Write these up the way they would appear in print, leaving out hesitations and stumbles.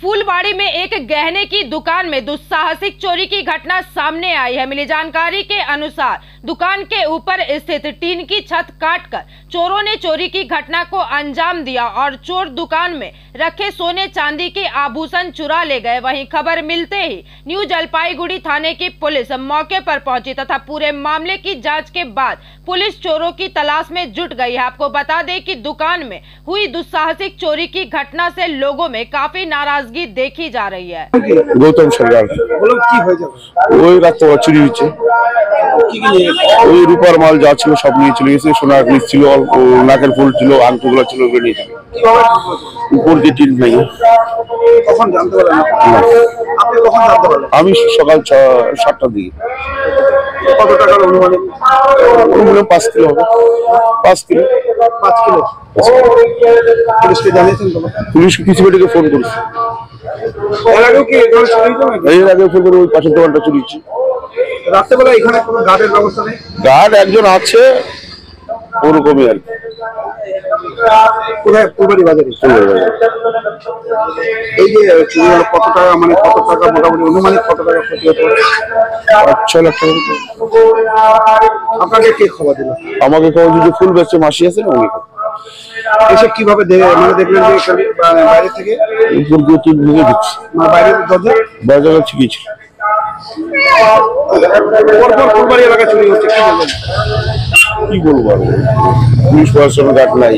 फूलबाड़ी में एक गहने की दुकान में दुस्साहसिक चोरी की घटना सामने आई है। मिली जानकारी के अनुसार दुकान के ऊपर स्थित टीन की छत काटकर चोरों ने चोरी की घटना को अंजाम दिया और चोर दुकान में रखे सोने चांदी के आभूषण चुरा ले गए। वहीं खबर मिलते ही न्यू जलपाईगुड़ी थाने की पुलिस मौके पर पहुंची तथा पूरे मामले की जांच के बाद पुलिस चोरों की तलाश में जुट गई है। आपको बता दें कि दुकान में हुई दुस्साहसिक चोरी की घटना से लोगों में काफी नाराजगी देखी जा रही है। गौतम सरकार ওই রাতে চুরি হয়েছে, ওই রূপার মাল যা ছিল সব নিয়ে চলে গেছে। সোনার জিনিস ছিল, নাকের ফুল ছিল, আংটিগুলো ছিল, ওগুলো নিয়ে চলে উপর দিয়ে টিন ভেঙে। কখন জানতে পারলেন? আপনি কখন জানতে পারলেন? আমি সকাল 7টার দিকে। কত টাকার অনুমানিক? 5 কিলো হবে। 5 কিলো। পুলিশকে জানিয়েছেন? পুলিশ কিছু বেটিকে ফোন করেছে। এর আগেও কি এগুলো চুরি হয়েছে? এর আগে ফোন করে ওই পাশের দোকানটা চুরি হয়েছে। রাত্রেবেলা এখানে কোনো গার্ডের ব্যবস্থা নেই? গার্ড একজন আছে, ওরকমই আর কি। কোথায়? ফুলবাড়ি বাজারে। এই যে চুরি হলো, কত টাকা, মানে কত টাকা মোটামুটি অনুমানিক কত টাকা ক্ষতি হতে পারে? 6 লাখ টাকা। আপনাকে কে খবর দিল? আমাকে খবর দিয়েছে ফুল বেচে মাসি আছে না, উনি এসে কিভাবে মানে দেখলেন যে বাইরে থেকে উপর দিয়ে টিন ভেঙে দিচ্ছে। মানে বাইরের দরজা বাজারে ঠিকই ছিল। ফুলবাড়ি এলাকায় চুরি হচ্ছে, কি বলবেন? কি বলবো আর, পুলিশ প্রশাসন গার্ড নাই।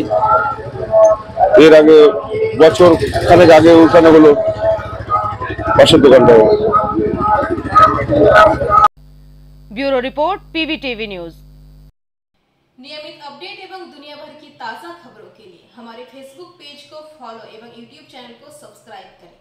এর আগে বছর খানেক আগে ওখানে হলো, পাশের দোকানটা। Bureau report PVTV news. नियमित अपडेट एवं दुनिया भर की ताज़ा खबरों के लिए हमारे फेसबुक पेज को फॉलो एवं यूट्यूब चैनल को सब्सक्राइब करें।